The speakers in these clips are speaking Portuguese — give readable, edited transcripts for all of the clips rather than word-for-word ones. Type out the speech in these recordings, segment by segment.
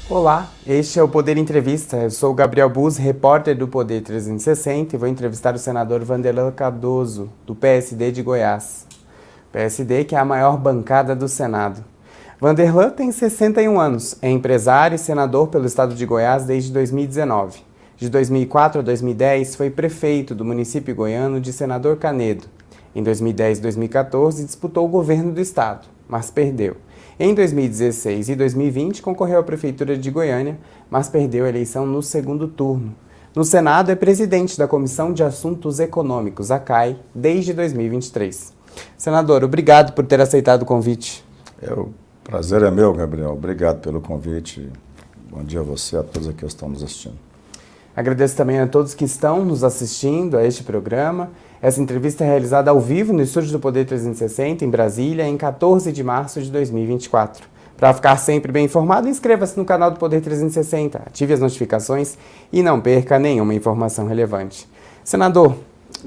Olá, este é o Poder Entrevista. Eu sou o Gabriel Bus, repórter do Poder 360 e vou entrevistar o senador Wanderlan Cardoso, do PSD de Goiás. PSD que é a maior bancada do Senado. Wanderlan tem 61 anos, é empresário e senador pelo estado de Goiás desde 2019. De 2004 a 2010 foi prefeito do município goiano de Senador Canedo. Em 2010 e 2014 disputou o governo do estado, mas perdeu. Em 2016 e 2020 concorreu à Prefeitura de Goiânia, mas perdeu a eleição no segundo turno. No Senado é presidente da Comissão de Assuntos Econômicos, a CAI, desde 2023. Senador, obrigado por ter aceitado o convite. O prazer é meu, Gabriel. Obrigado pelo convite. Bom dia a você e a todos aqui que estão nos assistindo. Agradeço também a todos que estão nos assistindo a este programa. Essa entrevista é realizada ao vivo no estúdio do Poder 360, em Brasília, em 14 de março de 2024. Para ficar sempre bem informado, inscreva-se no canal do Poder 360, ative as notificações e não perca nenhuma informação relevante. Senador,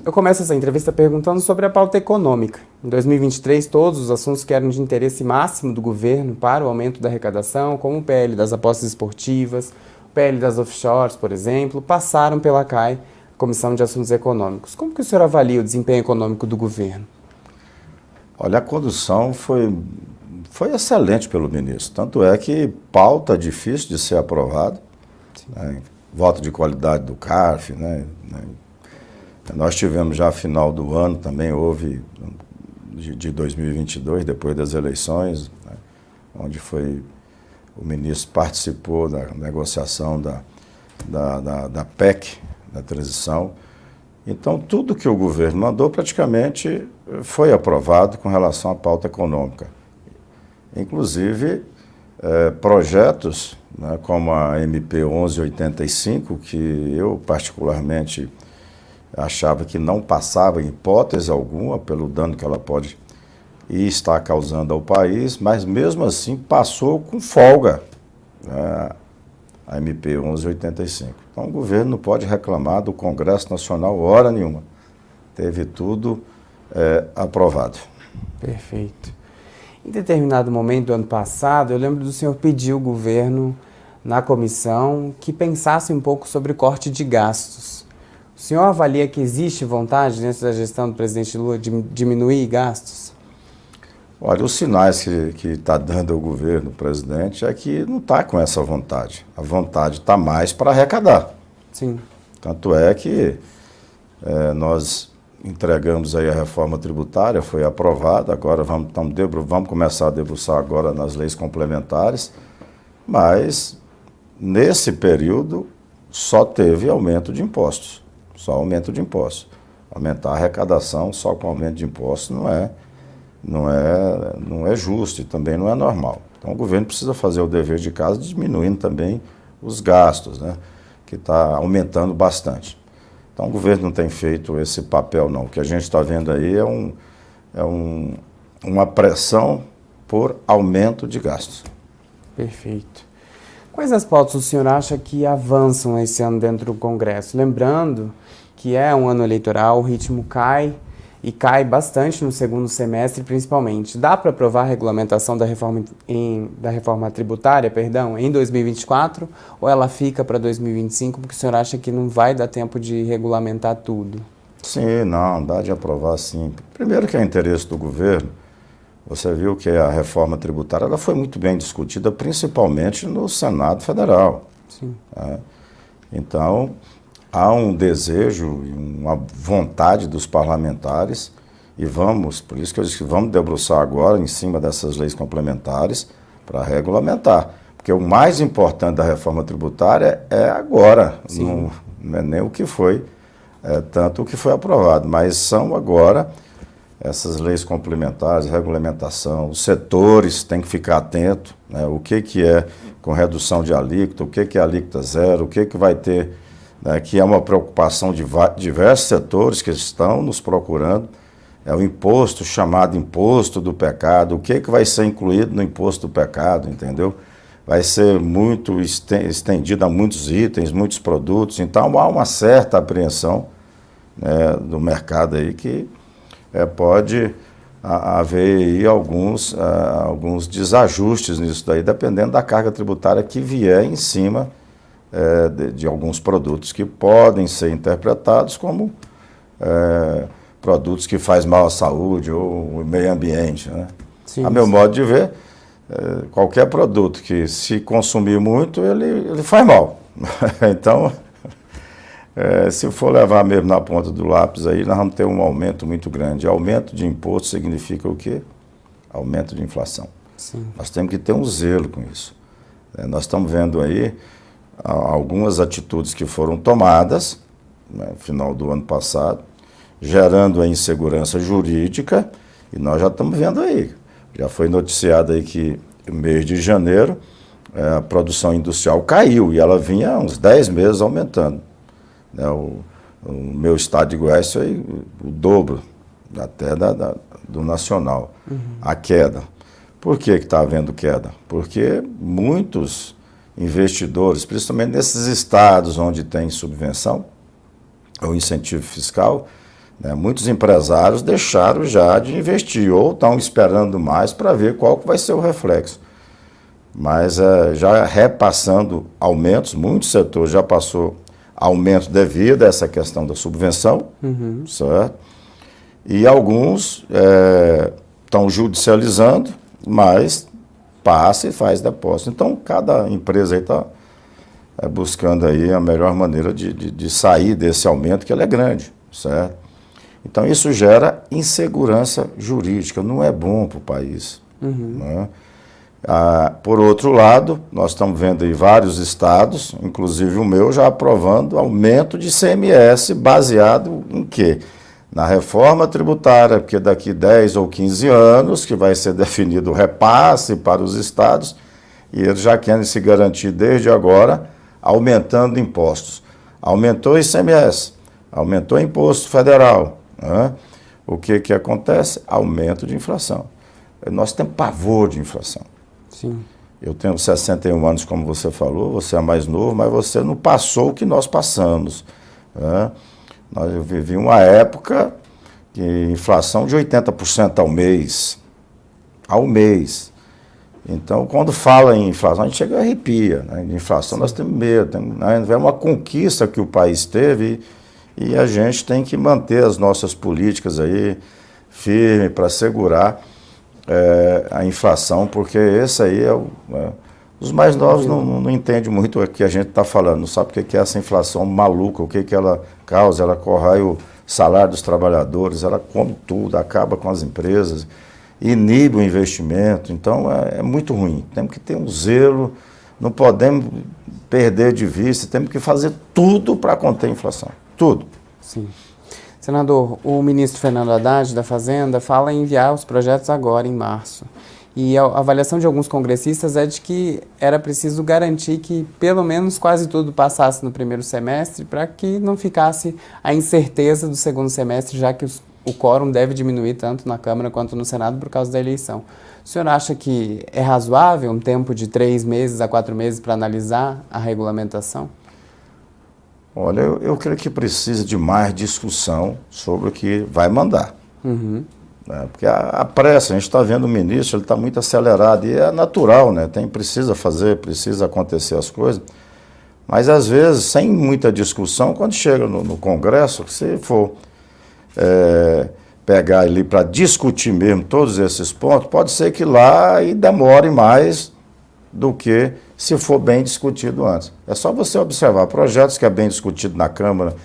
eu começo essa entrevista perguntando sobre a pauta econômica. Em 2023, todos os assuntos que eram de interesse máximo do governo para o aumento da arrecadação, como o PL das apostas esportivas, o PL das offshores, por exemplo, passaram pela CAI, Comissão de Assuntos Econômicos. Como que o senhor avalia o desempenho econômico do governo? Olha, a condução foi excelente pelo ministro. Tanto é que pauta difícil de ser aprovada, né, voto de qualidade do CARF, né. Nós tivemos já a final do ano, também houve de 2022, depois das eleições, né, onde o ministro participou da negociação da PEC, da transição. Então, tudo que o governo mandou praticamente foi aprovado com relação à pauta econômica. Inclusive, projetos, né, como a MP 1185, que eu particularmente achava que não passava em hipótese alguma pelo dano que ela pode e está causando ao país, mas mesmo assim passou com folga, né, a MP 1185. Então, o governo não pode reclamar do Congresso Nacional hora nenhuma. Teve tudo aprovado. Perfeito. Em determinado momento do ano passado, eu lembro do senhor pedir ao governo, na comissão, que pensasse um pouco sobre o corte de gastos. O senhor avalia que existe vontade dentro da gestão do presidente Lula de diminuir gastos? Olha, os sinais que está dando o governo, o presidente, é que não está com essa vontade. A vontade está mais para arrecadar. Sim. Tanto é que nós entregamos aí a reforma tributária, foi aprovada, agora vamos começar a debruçar agora nas leis complementares, mas nesse período só teve aumento de impostos, só aumento de impostos. Aumentar a arrecadação só com aumento de impostos não é justo e também não é normal. Então o governo precisa fazer o dever de casa diminuindo também os gastos, né, que está aumentando bastante. Então o governo não tem feito esse papel não. O que a gente está vendo aí é uma pressão por aumento de gastos. Perfeito. Quais as pautas o senhor acha que avançam esse ano dentro do Congresso? Lembrando que é um ano eleitoral, o ritmo cai, e cai bastante no segundo semestre, principalmente. Dá para aprovar a regulamentação da reforma tributária, em 2024, ou ela fica para 2025, porque o senhor acha que não vai dar tempo de regulamentar tudo? Sim, não, dá de aprovar sim. Primeiro que é interesse do governo, você viu que a reforma tributária ela foi muito bem discutida, principalmente no Senado Federal. Sim. Então, há um desejo e uma vontade dos parlamentares e por isso que eu disse que vamos debruçar agora em cima dessas leis complementares para regulamentar. Porque o mais importante da reforma tributária é agora, não é nem o que foi, tanto o que foi aprovado, mas são agora essas leis complementares, regulamentação, os setores têm que ficar atentos, né, o que é com redução de alíquota, o que é alíquota zero, o que vai ter, que é uma preocupação de diversos setores que estão nos procurando, é o imposto chamado imposto do pecado, o que vai ser incluído no imposto do pecado, entendeu? Vai ser muito estendido a muitos itens, muitos produtos, então há uma certa apreensão, né, do mercado aí que pode haver aí alguns desajustes nisso daí, dependendo da carga tributária que vier em cima de alguns produtos que podem ser interpretados como produtos que fazem mal à saúde ou ao meio ambiente, né? Sim, A meu modo de ver, qualquer produto que se consumir muito, ele faz mal. Então, se for levar mesmo na ponta do lápis aí, nós vamos ter um aumento muito grande. Aumento de imposto significa o quê? Aumento de inflação. sim. Nós temos que ter um zelo com isso. Nós estamos vendo aí algumas atitudes que foram tomadas, né, no final do ano passado, gerando a insegurança jurídica, e nós já estamos vendo aí. Já foi noticiado aí que no mês de janeiro a produção industrial caiu, e ela vinha há uns 10 meses aumentando. Né, o meu estado de Goiás foi o dobro até do nacional, a queda. Por que está havendo queda? Porque muitos investidores, principalmente nesses estados onde tem subvenção ou incentivo fiscal, né, muitos empresários deixaram já de investir ou estão esperando mais para ver qual que vai ser o reflexo. Mas já repassando aumentos, muitos setores já passou aumento devido a essa questão da subvenção, certo? E alguns estão judicializando, mas passa e faz depósito. Então, cada empresa aí está buscando aí a melhor maneira de sair desse aumento, que ele é grande, certo? Então, isso gera insegurança jurídica, não é bom para o país. Né? Por outro lado, nós estamos vendo aí vários estados, inclusive o meu, já aprovando aumento de ICMS baseado em quê? Na reforma tributária, porque daqui 10 ou 15 anos que vai ser definido o repasse para os estados, e eles já querem se garantir desde agora, aumentando impostos. Aumentou o ICMS, aumentou o imposto federal. Né? O que acontece? Aumento de inflação. Nós temos pavor de inflação. Sim. Eu tenho 61 anos, como você falou, você é mais novo, mas você não passou o que nós passamos. Né? Eu vivi uma época de inflação de 80% ao mês. Ao mês. Então, quando fala em inflação, a gente chega a arrepia. Né? De inflação, nós temos medo. É uma conquista que o país teve e a gente tem que manter as nossas políticas aí firme para segurar a inflação, porque esse aí os mais novos não entendem muito o que a gente está falando, não sabe o que é essa inflação maluca, o que ela causa, ela corrói o salário dos trabalhadores, ela come tudo, acaba com as empresas, inibe o investimento, então é muito ruim. Temos que ter um zelo, não podemos perder de vista, temos que fazer tudo para conter a inflação, tudo. Sim. Senador, o ministro Fernando Haddad, da Fazenda, fala em enviar os projetos agora, em março. E a avaliação de alguns congressistas é de que era preciso garantir que pelo menos quase tudo passasse no primeiro semestre para que não ficasse a incerteza do segundo semestre, já que o quórum deve diminuir tanto na Câmara quanto no Senado por causa da eleição. O senhor acha que é razoável um tempo de 3 meses a 4 meses para analisar a regulamentação? Olha, eu creio que precisa de mais discussão sobre o que vai mandar. Porque a pressa, a gente está vendo o ministro, ele está muito acelerado, e é natural, né? Precisa acontecer as coisas. Mas, às vezes, sem muita discussão, quando chega no Congresso, se for pegar ali para discutir mesmo todos esses pontos, pode ser que lá demore mais do que se for bem discutido antes. É só você observar projetos que é bem discutido na Câmara,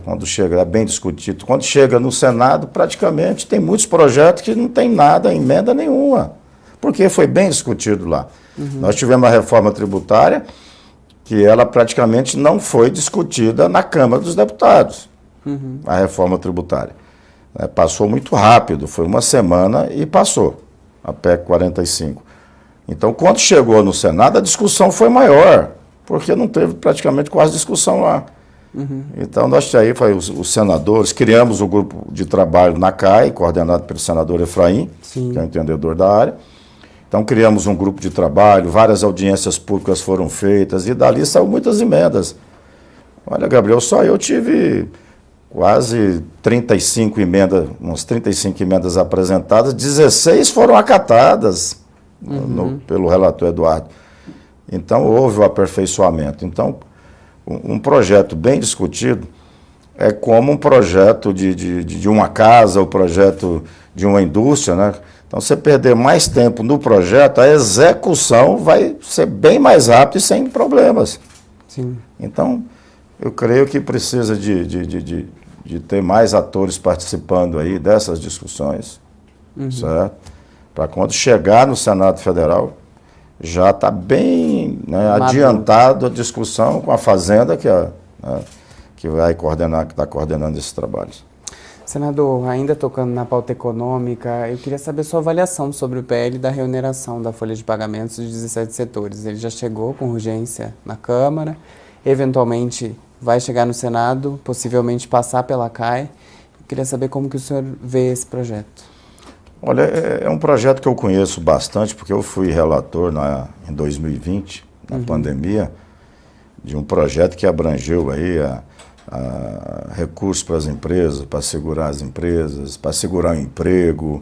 quando chega, é bem discutido. Quando chega no Senado, praticamente tem muitos projetos que não tem nada, emenda nenhuma, porque foi bem discutido lá. Nós tivemos a reforma tributária, que ela praticamente não foi discutida na Câmara dos Deputados, a reforma tributária. Passou muito rápido, foi uma semana e passou, a PEC 45. Então, quando chegou no Senado, a discussão foi maior, porque não teve praticamente quase discussão lá. Então, nós aí, os senadores, criamos o grupo de trabalho na CAI, coordenado pelo senador Efraim, Sim. que é um entendedor da área. Então, criamos um grupo de trabalho, várias audiências públicas foram feitas, e dali saíram muitas emendas. Olha, Gabriel, só eu tive quase 35 emendas, umas 35 emendas apresentadas, 16 foram acatadas pelo relator Eduardo. Então, houve o aperfeiçoamento. Então, um projeto bem discutido é como um projeto de uma casa, o projeto de uma indústria, né? Então, você perder mais tempo no projeto, a execução vai ser bem mais rápida e sem problemas. Sim. Então, eu creio que precisa de ter mais atores participando aí dessas discussões, certo? Para quando chegar no Senado Federal, já está bem, né, adiantado a discussão com a Fazenda, que vai coordenar, que está coordenando esses trabalhos. Senador, ainda tocando na pauta econômica, eu queria saber sua avaliação sobre o PL da reoneração da folha de pagamentos dos 17 setores. Ele já chegou com urgência na Câmara, eventualmente vai chegar no Senado, possivelmente passar pela CAI. Eu queria saber como que o senhor vê esse projeto. Olha, é um projeto que eu conheço bastante, porque eu fui relator em 2020, na pandemia, de um projeto que abrangeu aí a recursos para as empresas, para segurar as empresas, para segurar o emprego,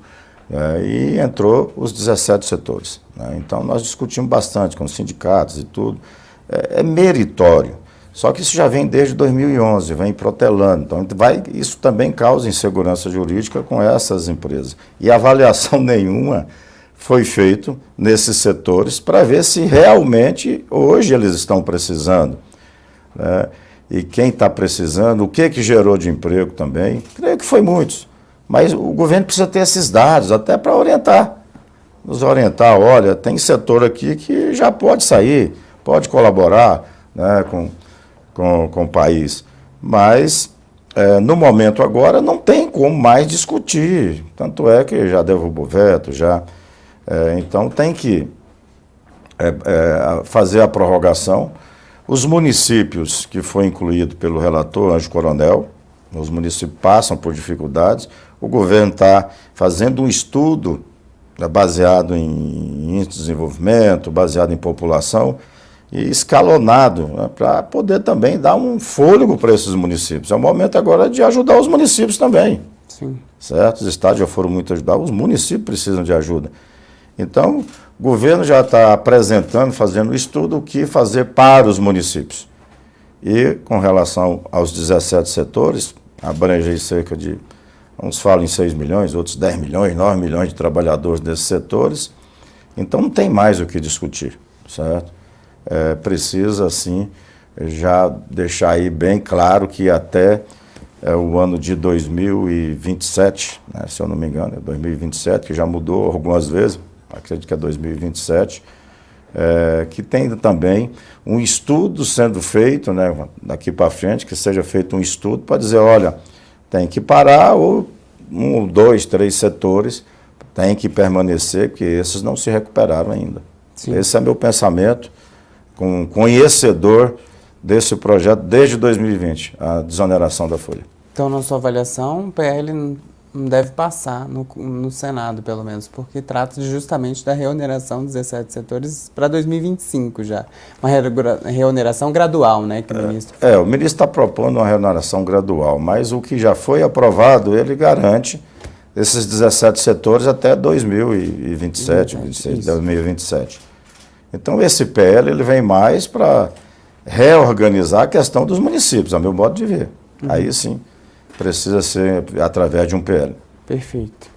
e entrou os 17 setores, né? Então, nós discutimos bastante com os sindicatos e tudo. É meritório. Só que isso já vem desde 2011, vem protelando. Então, isso também causa insegurança jurídica com essas empresas. E avaliação nenhuma foi feita nesses setores para ver se realmente hoje eles estão precisando, né? E quem está precisando, o que gerou de emprego também. Creio que foi muitos. Mas o governo precisa ter esses dados até para orientar. Nos orientar, olha, tem setor aqui que já pode sair, pode colaborar, né, com o país, mas no momento agora não tem como mais discutir, tanto é que já derrubou veto, então tem que fazer a prorrogação. Os municípios que foi incluído pelo relator Anjo Coronel, os municípios passam por dificuldades, o governo está fazendo um estudo baseado em índice de desenvolvimento, baseado em população, e escalonado, né, para poder também dar um fôlego para esses municípios. É o momento agora de ajudar os municípios também. Sim. Certo? Os estados já foram muito ajudados, os municípios precisam de ajuda. Então, o governo já está apresentando, fazendo um estudo o que fazer para os municípios. E com relação aos 17 setores, abrange cerca de, uns falam em 6 milhões, outros 10 milhões, 9 milhões de trabalhadores desses setores. Então, não tem mais o que discutir, certo? Precisa, assim, já deixar aí bem claro que até o ano de 2027, né, se eu não me engano, é 2027, que já mudou algumas vezes, acredito que é 2027, que tem também um estudo sendo feito, né, daqui para frente, que seja feito um estudo para dizer, olha, tem que parar, ou 1, 2, 3 setores tem que permanecer, porque esses não se recuperaram ainda. Sim. Esse é meu pensamento, com um conhecedor desse projeto desde 2020, a desoneração da folha. Então, na sua avaliação, o PL não deve passar no Senado, pelo menos, porque trata justamente da reoneração dos 17 setores para 2025 já. Uma reoneração gradual, né, que o ministro... o ministro está propondo uma reoneração gradual, mas o que já foi aprovado, ele garante esses 17 setores até 2027, 2027. Então, esse PL ele vem mais para reorganizar a questão dos municípios, a meu modo de ver. Aí sim, precisa ser através de um PL. Perfeito.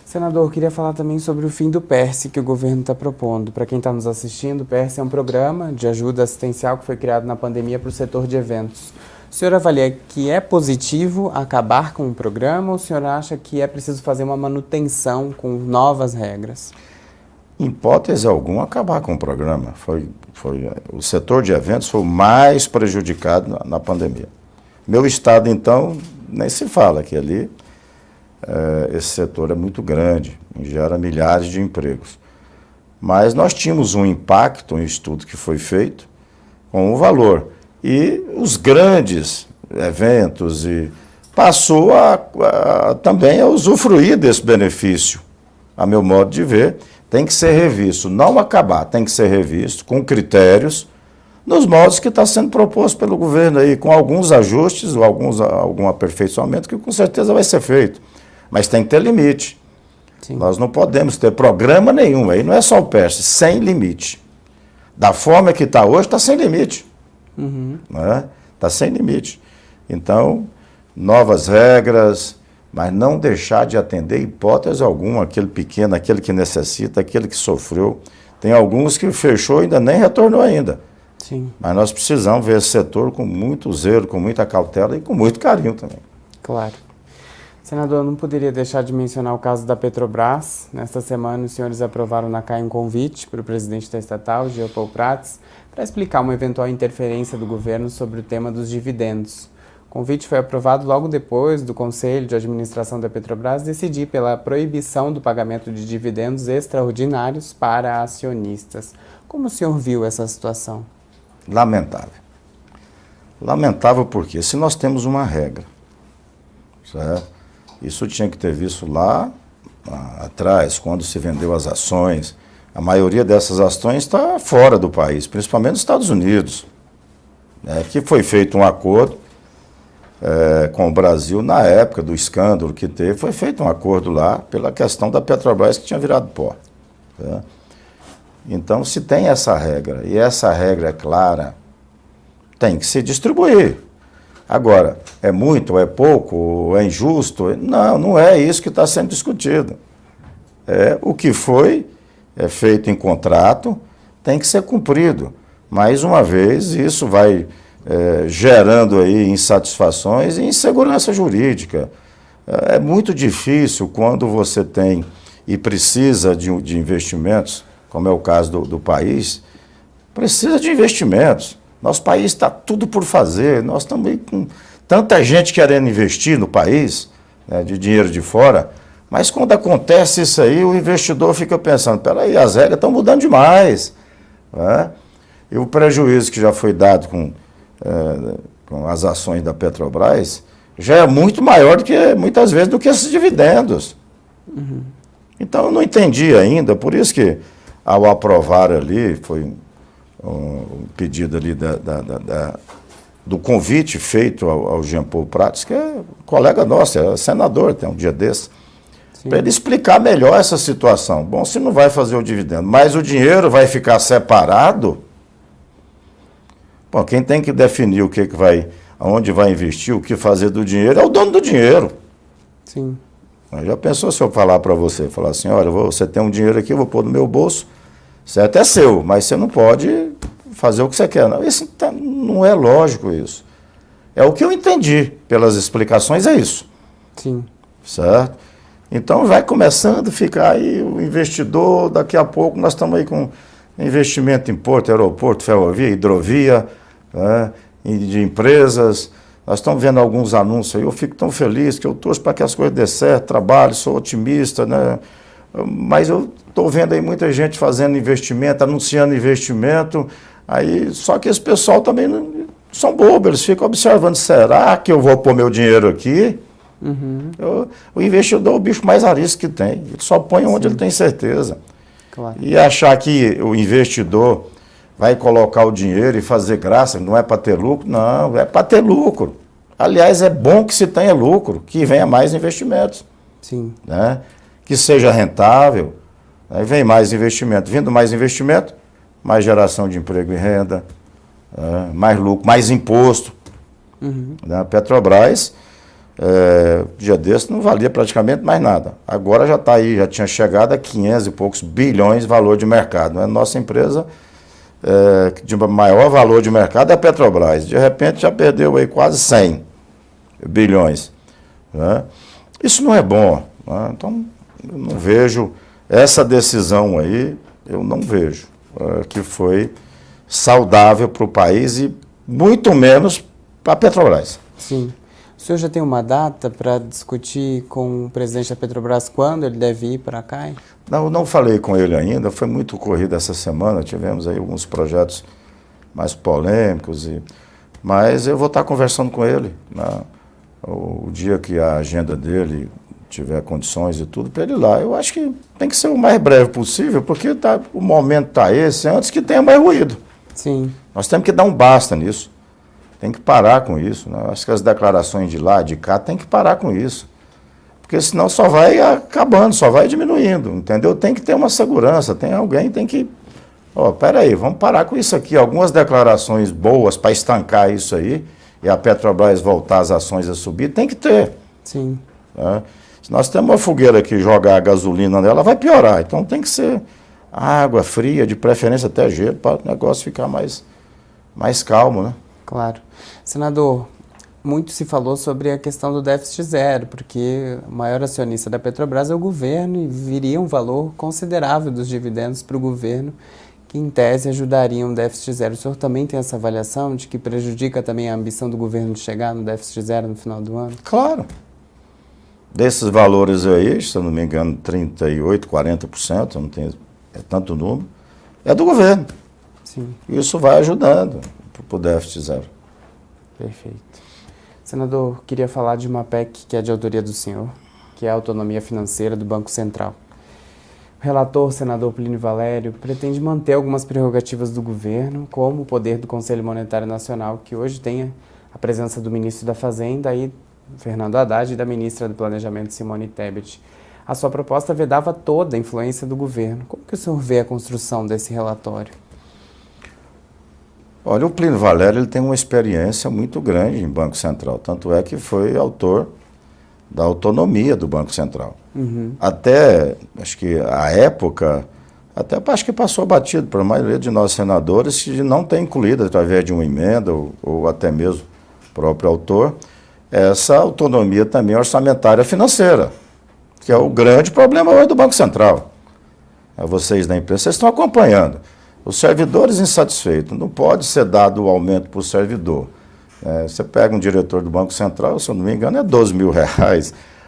Senador, eu queria falar também sobre o fim do PERSE que o governo está propondo. Para quem está nos assistindo, o PERSE é um programa de ajuda assistencial que foi criado na pandemia para o setor de eventos. O senhor avalia que é positivo acabar com o programa ou o senhor acha que é preciso fazer uma manutenção com novas regras? Em hipótese alguma, acabar com o programa. O setor de eventos foi o mais prejudicado na pandemia. Meu estado, então, nem se fala, que ali esse setor é muito grande, gera milhares de empregos. Mas nós tínhamos um impacto, um estudo que foi feito, com o valor. E os grandes eventos passou também a usufruir desse benefício, a meu modo de ver. Tem que ser revisto, não acabar, tem que ser revisto com critérios, nos moldes que está sendo proposto pelo governo aí, com alguns ajustes ou algum aperfeiçoamento que com certeza vai ser feito. Mas tem que ter limite. Sim. Nós não podemos ter programa nenhum, aí não é só o PERSE, sem limite. Da forma que está hoje, está sem limite. Está sem limite. Então, novas regras, mas não deixar de atender hipótese alguma, aquele pequeno, aquele que necessita, aquele que sofreu. Tem alguns que fechou e ainda nem retornou ainda. Sim. Mas nós precisamos ver esse setor com muito zelo, com muita cautela e com muito carinho também. Claro. Senador, não poderia deixar de mencionar o caso da Petrobras. Nesta semana, os senhores aprovaram na CAI um convite para o presidente da estatal, Jean Paul Prats, para explicar uma eventual interferência do governo sobre o tema dos dividendos. O convite foi aprovado logo depois do Conselho de Administração da Petrobras decidir pela proibição do pagamento de dividendos extraordinários para acionistas. Como o senhor viu essa situação? Lamentável. Lamentável porque se nós temos uma regra, certo? Isso tinha que ter visto lá atrás, quando se vendeu as ações. A maioria dessas ações está fora do país, principalmente nos Estados Unidos. Que foi feito um acordo com o Brasil na época do escândalo que teve, foi feito um acordo lá pela questão da Petrobras que tinha virado pó. Então, se tem essa regra, e essa regra é clara, tem que se distribuir. Agora, é muito, ou é pouco, ou é injusto? Não, não é isso que está sendo discutido. O que foi feito em contrato tem que ser cumprido. Mais uma vez, isso vai gerando aí insatisfações e insegurança jurídica. É muito difícil quando você tem e precisa de investimentos, como é o caso do país, precisa de investimentos. Nosso país está tudo por fazer, nós estamos aí com tanta gente querendo investir no país, de dinheiro de fora, mas quando acontece isso aí, o investidor fica pensando, peraí, as regras estão mudando demais. E o prejuízo que já foi dado com as ações da Petrobras já é muito maior do que, muitas vezes, do que esses dividendos. Então, eu não entendi ainda, por isso que, ao aprovar ali, foi um pedido ali do convite feito ao Jean Paul Prats, que é colega nosso, é senador, tem um dia desse, para ele explicar melhor essa situação. Bom, se não vai fazer o dividendo, mas o dinheiro vai ficar separado, bom, quem tem que definir o que vai, aonde vai investir, o que fazer do dinheiro, é o dono do dinheiro. Sim. Já pensou se eu falar para você, falar assim, olha, você tem um dinheiro aqui, eu vou pôr no meu bolso, certo? É seu, mas você não pode fazer o que você quer. Não, isso não é lógico isso. É o que eu entendi pelas explicações, é isso. Sim. Certo? Então vai começando a ficar aí o investidor, daqui a pouco nós estamos aí com investimento em porto, aeroporto, ferrovia, hidrovia, de empresas. Nós estamos vendo alguns anúncios aí, eu fico tão feliz que eu torço para que as coisas dê certo, trabalho, sou otimista, né? Mas eu estou vendo aí muita gente fazendo investimento, anunciando investimento, aí, só que esse pessoal também não, são bobos, eles ficam observando, será que eu vou pôr meu dinheiro aqui? O investidor é o bicho mais arisco que tem, ele só põe onde ele tem certeza. Claro. E achar que o investidor vai colocar o dinheiro e fazer graça, não é para ter lucro, não, é para ter lucro. Aliás, é bom que se tenha lucro, que venha mais investimentos. Sim. Que seja rentável, aí vem mais investimento. Vindo mais investimento, mais geração de emprego e renda, mais lucro, mais imposto. A Petrobras, dia desse, não valia praticamente mais nada. Agora já está aí, já tinha chegado a 500 e poucos bilhões de valor de mercado. Nossa empresa de maior valor de mercado é a Petrobras. De repente já perdeu aí quase 100 bilhões. Isso não é bom. Então, eu não vejo essa decisão aí, eu não vejo que foi saudável para o país e muito menos para a Petrobras. Sim. O senhor já tem uma data para discutir com o presidente da Petrobras quando ele deve ir para cá? Não falei com ele ainda, foi muito corrido essa semana, tivemos aí alguns projetos mais polêmicos, mas eu vou estar conversando com ele, o dia que a agenda dele tiver condições e tudo, para ele ir lá. Eu acho que tem que ser o mais breve possível, porque o momento está esse, antes que tenha mais ruído. Sim. Nós temos que dar um basta nisso. Tem que parar com isso, né? Acho que as declarações de lá, de cá, tem que parar com isso. Porque senão só vai acabando, só vai diminuindo, entendeu? Tem que ter uma segurança, tem que... peraí, vamos parar com isso aqui. Algumas declarações boas para estancar isso aí e a Petrobras voltar as ações a subir, tem que ter. Sim. Né? Se nós temos uma fogueira que jogar a gasolina nela, vai piorar. Então tem que ser água fria, de preferência até gelo, para o negócio ficar mais calmo, né? Claro. Senador, muito se falou sobre a questão do déficit zero, porque o maior acionista da Petrobras é o governo e viria um valor considerável dos dividendos para o governo, que em tese ajudaria um déficit zero. O senhor também tem essa avaliação de que prejudica também a ambição do governo de chegar no déficit zero no final do ano? Claro. Desses valores aí, se eu não me engano, 38%, 40%, não tenho tanto número, é do governo. Sim. Isso vai ajudando para o déficit zero. Perfeito. Senador, queria falar de uma PEC que é de autoria do senhor, que é a autonomia financeira do Banco Central. O relator, senador Plínio Valério, pretende manter algumas prerrogativas do governo, como o poder do Conselho Monetário Nacional, que hoje tem a presença do ministro da Fazenda, aí, Fernando Haddad, e da ministra do Planejamento, Simone Tebet. A sua proposta vedava toda a influência do governo. Como que o senhor vê a construção desse relatório? Olha, o Plínio Valério ele tem uma experiência muito grande em Banco Central, tanto é que foi autor da autonomia do Banco Central. Uhum. Até, acho que a época, acho que passou batido por maioria de nós senadores que não tem incluído através de uma emenda ou até mesmo o próprio autor, essa autonomia também orçamentária financeira, que é o grande problema hoje do Banco Central. Vocês da imprensa, vocês estão acompanhando. Os servidores insatisfeitos, não pode ser dado o aumento para o servidor. Você pega um diretor do Banco Central, se eu não me engano, é R$12 mil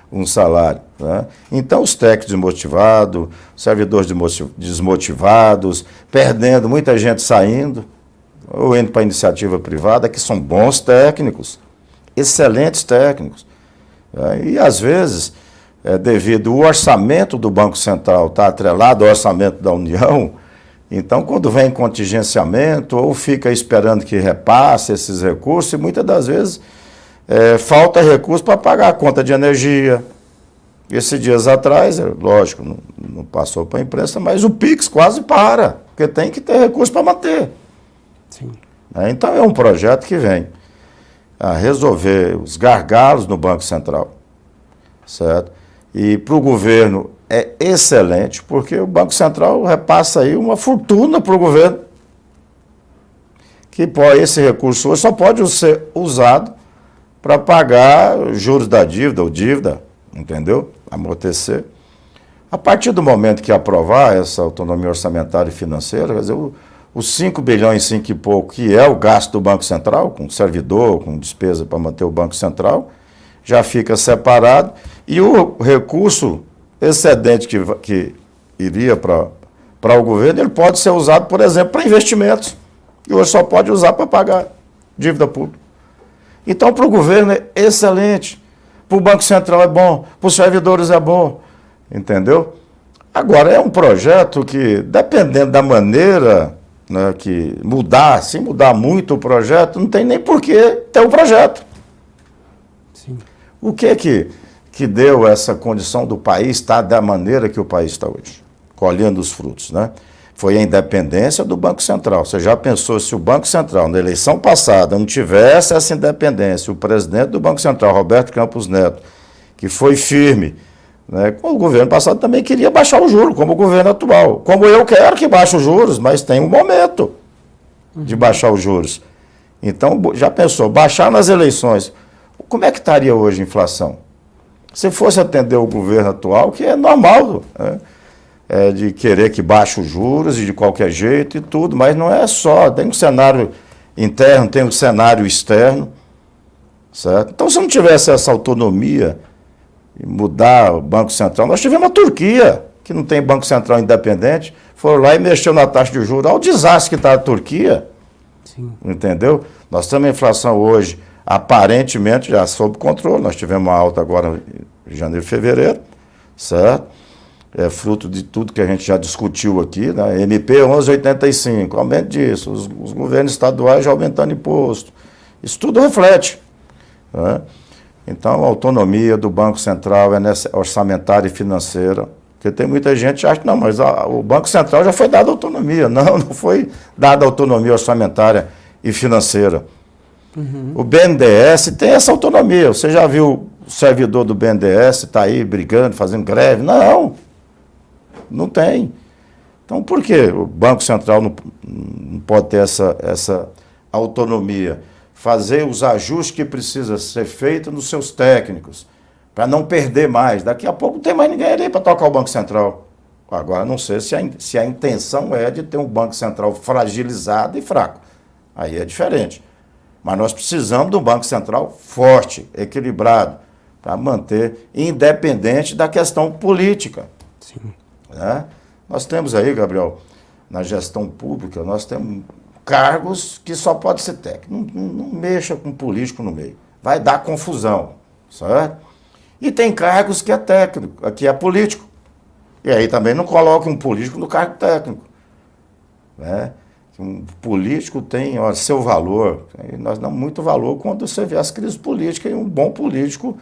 um salário. Né? Então, os técnicos desmotivados, servidores desmotivados, perdendo, muita gente saindo, ou indo para a iniciativa privada, que são bons técnicos, excelentes técnicos. E, às vezes, devido ao orçamento do Banco Central estar atrelado ao orçamento da União, então, quando vem contingenciamento, ou fica esperando que repasse esses recursos, e muitas das vezes falta recurso para pagar a conta de energia. Esses dias atrás, lógico, não passou para a imprensa, mas o PIX quase para, porque tem que ter recurso para manter. Sim. Então, é um projeto que vem a resolver os gargalos no Banco Central, certo? E para o governo é excelente, porque o Banco Central repassa aí uma fortuna para o governo, que esse recurso hoje só pode ser usado para pagar juros da dívida ou dívida, entendeu? Amortecer. A partir do momento que aprovar essa autonomia orçamentária e financeira, quer dizer, os 5 bilhões, 5 e pouco, que é o gasto do Banco Central, com servidor, com despesa para manter o Banco Central, já fica separado, e o recurso excedente que iria para o governo, ele pode ser usado, por exemplo, para investimentos, e hoje só pode usar para pagar dívida pública. Então, para o governo é excelente, para o Banco Central é bom, para os servidores é bom, entendeu? Agora, é um projeto que, dependendo da maneira, né, que mudar, se mudar muito o projeto, não tem nem por que ter o projeto. Sim. O que deu essa condição do país estar da maneira que o país está hoje, colhendo os frutos, né? Foi a independência do Banco Central. Você já pensou se o Banco Central, na eleição passada, não tivesse essa independência, o presidente do Banco Central, Roberto Campos Neto, que foi firme, né? O governo passado também queria baixar o juro, como o governo atual. Como eu quero que baixe os juros, mas tem um momento de baixar os juros. Então, já pensou, baixar nas eleições, como é que estaria hoje a inflação? Se fosse atender o governo atual, que é normal, né? De querer que baixe os juros e de qualquer jeito e tudo, mas não é só, tem um cenário interno, tem um cenário externo, certo? Então, se não tivesse essa autonomia e mudar o Banco Central, nós tivemos a Turquia, que não tem Banco Central independente, foram lá e mexeu na taxa de juros. Olha o desastre que está a Turquia, Sim. Entendeu? Nós temos a inflação hoje, aparentemente, já sob controle, nós tivemos uma alta agora em janeiro e fevereiro, certo? é fruto de tudo que a gente já discutiu aqui, né? MP 1185, aumento disso, os governos estaduais já aumentando imposto. Isso tudo reflete, né? Então, a autonomia do Banco Central é orçamentária e financeira, porque tem muita gente que acha que não, mas o Banco Central já foi dado autonomia. Não foi dada autonomia orçamentária e financeira. O BNDES tem essa autonomia. Você já viu o servidor do BNDES está aí brigando, fazendo greve? Não tem. Então, por que o Banco Central não pode ter essa autonomia? Fazer os ajustes que precisa ser feito nos seus técnicos, para não perder mais. Daqui a pouco não tem mais ninguém ali para tocar o Banco Central. Agora, não sei se a intenção é de ter um Banco Central fragilizado e fraco. Aí é diferente. Mas nós precisamos de um Banco Central forte, equilibrado, para manter independente da questão política. Sim. Né? Nós temos aí, Gabriel, na gestão pública, nós temos cargos que só pode ser técnico. Não mexa com político no meio. Vai dar confusão, certo? E tem cargos que é técnico, que é político. E aí também não coloca um político no cargo técnico. Né? Um político tem seu valor. Nós damos muito valor quando você vê as crises políticas e um bom político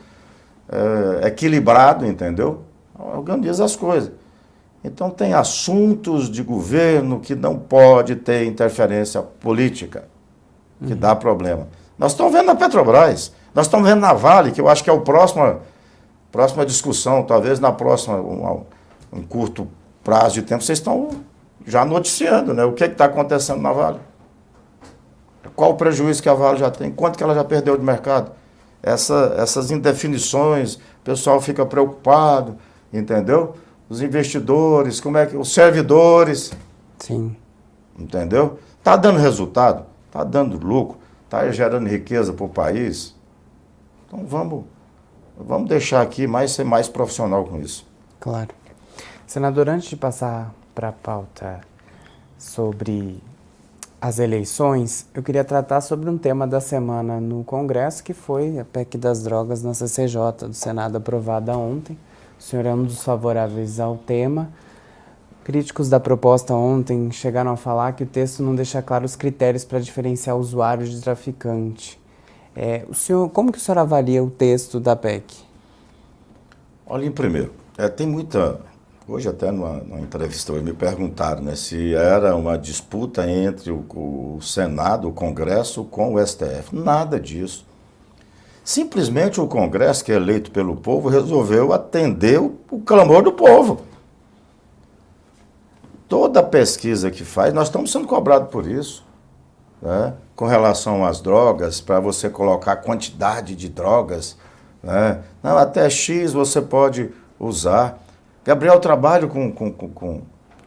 equilibrado, entendeu? Organiza as coisas. Então tem assuntos de governo que não pode ter interferência política, que dá problema. Nós estamos vendo na Petrobras, nós estamos vendo na Vale, que eu acho que é a próxima discussão, talvez na próxima, um curto prazo de tempo, vocês estão já noticiando, né? O que está acontecendo na Vale. Qual o prejuízo que a Vale já tem, quanto que ela já perdeu de mercado. Essas indefinições, o pessoal fica preocupado, entendeu? Os investidores, os servidores. Sim. Entendeu? Está dando resultado, está dando lucro, está gerando riqueza para o país. Então vamos deixar aqui ser mais profissional com isso. Claro. Senador, antes de passar para a pauta sobre as eleições, eu queria tratar sobre um tema da semana no Congresso, que foi a PEC das drogas na CCJ, do Senado, aprovada ontem. O senhor é um dos favoráveis ao tema. Críticos da proposta ontem chegaram a falar que o texto não deixa claro os critérios para diferenciar usuário de traficante. Como que o senhor avalia o texto da PEC? Olhem, primeiro, tem muita... Hoje até numa entrevista me perguntaram, né, se era uma disputa entre o Senado, o Congresso, com o STF. Nada disso. Simplesmente o Congresso, que é eleito pelo povo, resolveu atender o clamor do povo. Toda pesquisa que faz, nós estamos sendo cobrados por isso, né? Com relação às drogas, para você colocar a quantidade de drogas, né? Não, até X você pode usar. Gabriel, trabalho com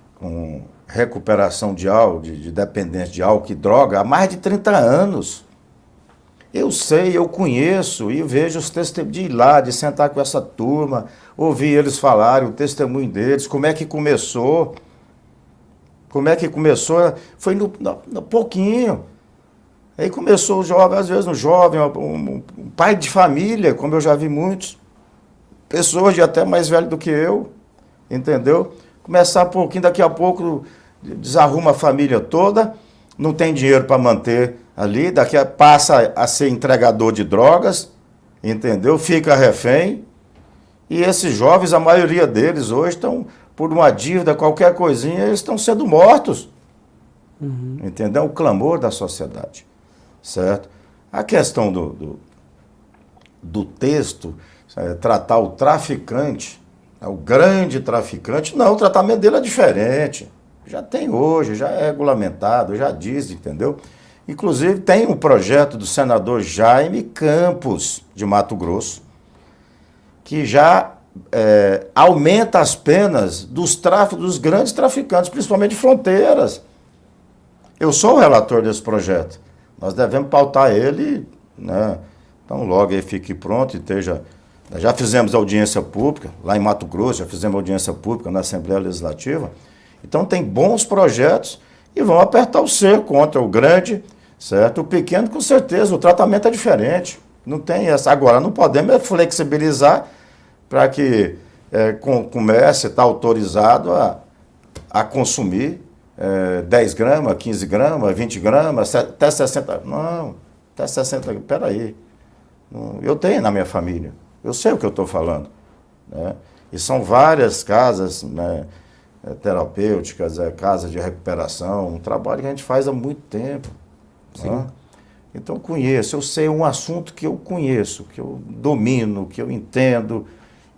recuperação de álcool, de dependência de álcool e droga há mais de 30 anos. Eu sei, eu conheço e vejo os testemunhos de ir lá, de sentar com essa turma, ouvir eles falarem, o testemunho deles, como é que começou. Foi no pouquinho. Aí começou o jovem, às vezes um jovem, um pai de família, como eu já vi muitos, pessoas de até mais velho do que eu, entendeu? Começar um pouquinho, daqui a pouco desarruma a família toda, não tem dinheiro para manter ali, passa a ser entregador de drogas, entendeu? Fica refém. E esses jovens, a maioria deles hoje estão, por uma dívida, qualquer coisinha, eles estão sendo mortos. Entendeu? O clamor da sociedade, certo? A questão do texto, tratar o traficante, o grande traficante, não, o tratamento dele é diferente. Já tem hoje, já é regulamentado, já diz, entendeu? Inclusive, tem um projeto do senador Jaime Campos, de Mato Grosso, que já aumenta as penas dos grandes traficantes, principalmente de fronteiras. Eu sou o relator desse projeto. Nós devemos pautar ele, né? Então, logo ele fique pronto e esteja... Já fizemos audiência pública, lá em Mato Grosso, já fizemos audiência pública na Assembleia Legislativa. Então, tem bons projetos e vão apertar o cerco contra o grande, certo? O pequeno, com certeza, o tratamento é diferente. Não tem essa. Agora, não podemos flexibilizar para que comece, está autorizado a consumir 10 gramas, 15 gramas, 20 gramas, até 60. Não, até 60. Peraí. Eu tenho na minha família. Eu sei o que eu estou falando. Né? E são várias casas, né, terapêuticas, casas de recuperação, um trabalho que a gente faz há muito tempo. Né? Então, eu sei um assunto que eu conheço, que eu domino, que eu entendo,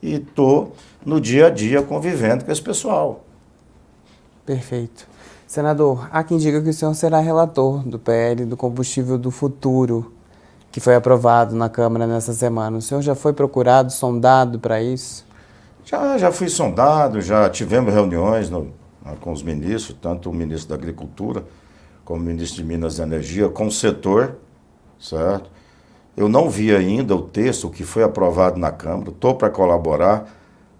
e estou no dia a dia convivendo com esse pessoal. Perfeito. Senador, há quem diga que o senhor será relator do PL do combustível do futuro, que foi aprovado na Câmara nessa semana. O senhor já foi procurado, sondado para isso? Já fui sondado, já tivemos reuniões com os ministros, tanto o ministro da Agricultura, como o ministro de Minas e Energia, com o setor, certo? Eu não vi ainda o texto que foi aprovado na Câmara, estou para colaborar,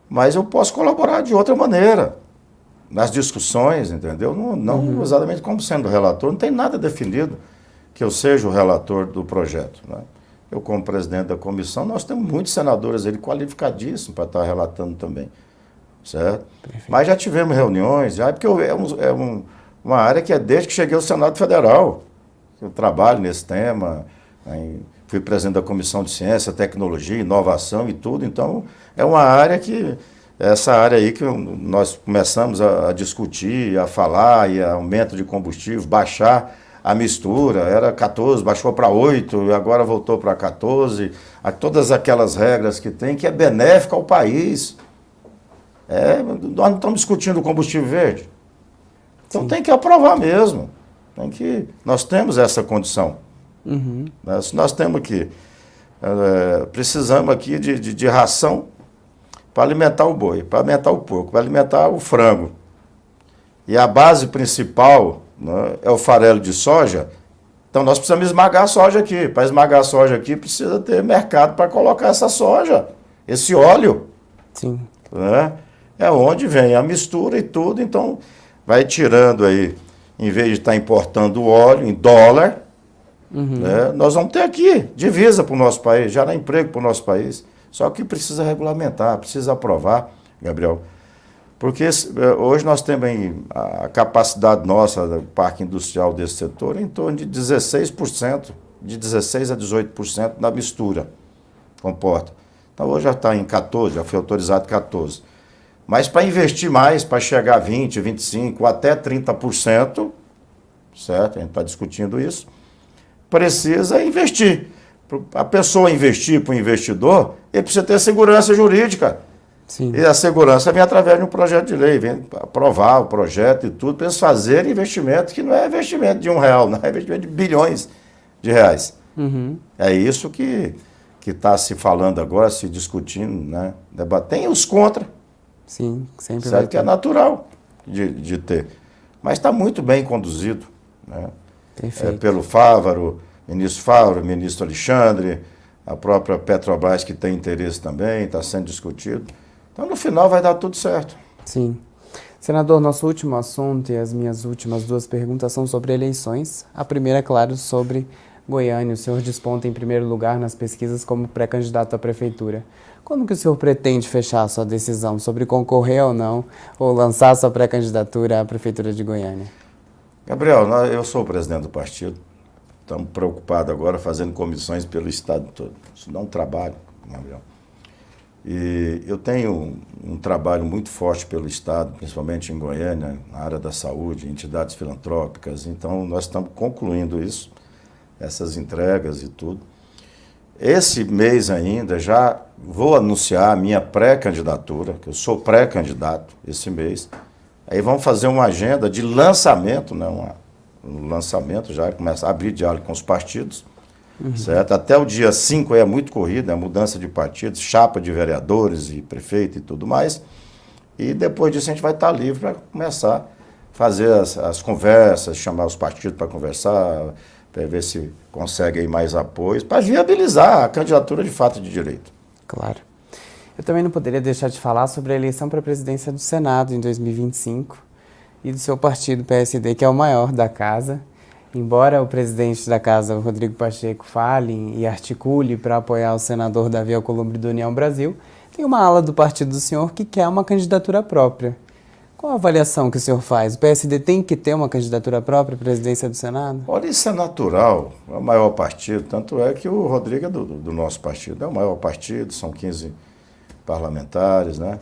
mas eu posso colaborar de outra maneira, nas discussões, entendeu? Não exatamente como sendo relator, não tem nada definido que eu seja o relator do projeto, né? Eu, como presidente da comissão, nós temos muitos senadores ali qualificadíssimos para estar relatando também, certo? Perfeito. Mas já tivemos reuniões, porque uma área que é desde que cheguei ao Senado Federal. Eu trabalho nesse tema, né? Fui presidente da Comissão de Ciência, Tecnologia, Inovação e tudo, então é uma área essa área aí que nós começamos a discutir, a falar, e aumento de combustível, baixar a mistura, era 14, baixou para 8, e agora voltou para 14, todas aquelas regras que tem, que é benéfica ao país. Nós não estamos discutindo o combustível verde. Então tem que aprovar mesmo. Nós temos essa condição. Nós temos aqui, precisamos aqui de ração para alimentar o boi, para alimentar o porco, para alimentar o frango. E a base principal, né, é o farelo de soja. Então nós precisamos esmagar a soja aqui. Para esmagar a soja aqui, precisa ter mercado para colocar essa soja, esse óleo. Sim. Né? É onde vem a mistura e tudo, então vai tirando aí, em vez de estar importando o óleo em dólar, né, nós vamos ter aqui divisa para o nosso país, gerar emprego para o nosso país. Só que precisa regulamentar, precisa aprovar, Gabriel. Porque hoje nós temos a capacidade nossa do parque industrial desse setor em torno de 16%, de 16% a 18% na mistura, comporta. Então hoje já está em 14%, já foi autorizado 14%. Mas para investir mais, para chegar a 20%, 25% até 30%, certo? A gente está discutindo isso, precisa investir. A pessoa investir para o investidor, ele precisa ter segurança jurídica. Sim. E a segurança vem através de um projeto de lei, vem aprovar o projeto e tudo, para eles fazerem investimento que não é investimento de R$1, não é investimento de bilhões de reais. É isso que está se falando agora, se discutindo, né? Tem os contra. Sim, sempre certo, que é natural de ter. Mas está muito bem conduzido, né? Pelo ministro Fávaro, ministro Alexandre, a própria Petrobras, que tem interesse também, está sendo discutido. Então, no final, vai dar tudo certo. Sim. Senador, nosso último assunto e as minhas últimas duas perguntas são sobre eleições. A primeira, é claro, sobre Goiânia. O senhor desponta em primeiro lugar nas pesquisas como pré-candidato à prefeitura. Como que o senhor pretende fechar a sua decisão sobre concorrer ou não, ou lançar a sua pré-candidatura à prefeitura de Goiânia? Gabriel, eu sou o presidente do partido. Estamos preocupados agora fazendo comissões pelo estado todo. Isso dá um trabalho, Gabriel. E eu tenho um trabalho muito forte pelo estado, principalmente em Goiânia, na área da saúde, entidades filantrópicas. Então, nós estamos concluindo isso, essas entregas e tudo. Esse mês ainda já vou anunciar a minha pré-candidatura, que eu sou pré-candidato esse mês. Aí vamos fazer uma agenda de lançamento, né? Um lançamento, já começa a abrir diálogo com os partidos, certo? Até o dia 5 aí é muito corrido, é mudança de partidos, chapa de vereadores e prefeito e tudo mais. E depois disso a gente vai estar livre para começar a fazer as conversas, chamar os partidos para conversar, para ver se consegue aí mais apoios, para viabilizar a candidatura de fato de direito. Claro. Eu também não poderia deixar de falar sobre a eleição para a presidência do Senado em 2025 e do seu partido, PSD, que é o maior da casa. Embora o presidente da casa, o Rodrigo Pacheco, fale e articule para apoiar o senador Davi Alcolumbre do União Brasil, Tem uma ala do partido do senhor que quer uma candidatura própria. Qual a avaliação que o senhor faz? O PSD tem que ter uma candidatura própria à presidência do Senado? Olha, isso é natural, é o maior partido, tanto é que o Rodrigo é do nosso partido, é o maior partido, são 15 parlamentares, né?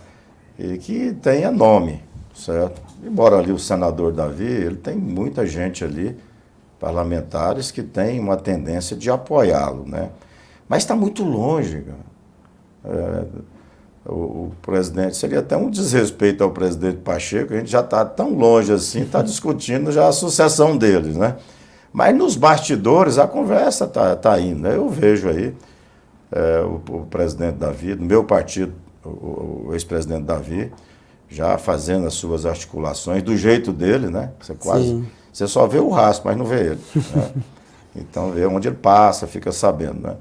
E que tenha nome, certo? Embora ali o senador Davi, ele tem muita gente ali, parlamentares, que tem uma tendência de apoiá-lo, né? Mas está muito longe, cara. O presidente, seria até um desrespeito ao presidente Pacheco, a gente já está tão longe assim, está discutindo já a sucessão deles, né? Mas nos bastidores a conversa tá indo, né? Eu vejo aí o presidente Davi, do meu partido, o ex-presidente Davi, já fazendo as suas articulações do jeito dele, né? Você só vê o rastro, mas não vê ele, né? Então vê onde ele passa, fica sabendo, né?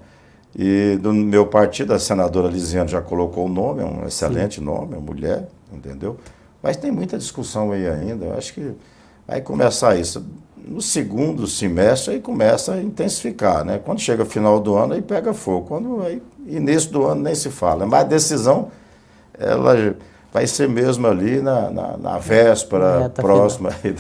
E do meu partido, a senadora Lisiane já colocou o nome, é um excelente nome, é uma mulher, entendeu? Mas tem muita discussão aí ainda, eu acho que vai começar isso. No segundo semestre, aí começa a intensificar, né? Quando chega final do ano, aí pega fogo. Início do ano nem se fala. Mas a decisão, ela vai ser mesmo ali na véspera próxima aí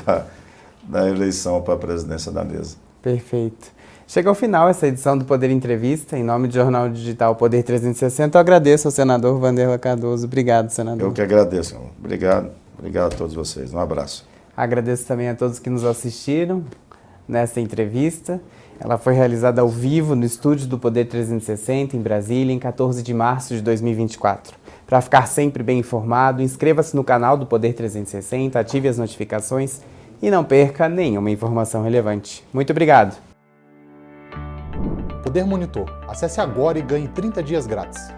da eleição para a presidência da mesa. Perfeito. Chega ao final essa edição do Poder Entrevista. Em nome do Jornal Digital Poder 360, eu agradeço ao senador Wanderla Cardoso. Obrigado, senador. Eu que agradeço. Obrigado. Obrigado a todos vocês. Um abraço. Agradeço também a todos que nos assistiram nesta entrevista. Ela foi realizada ao vivo no estúdio do Poder 360, em Brasília, em 14 de março de 2024. Para ficar sempre bem informado, inscreva-se no canal do Poder 360, ative as notificações e não perca nenhuma informação relevante. Muito obrigado. Poder Monitor. Acesse agora e ganhe 30 dias grátis.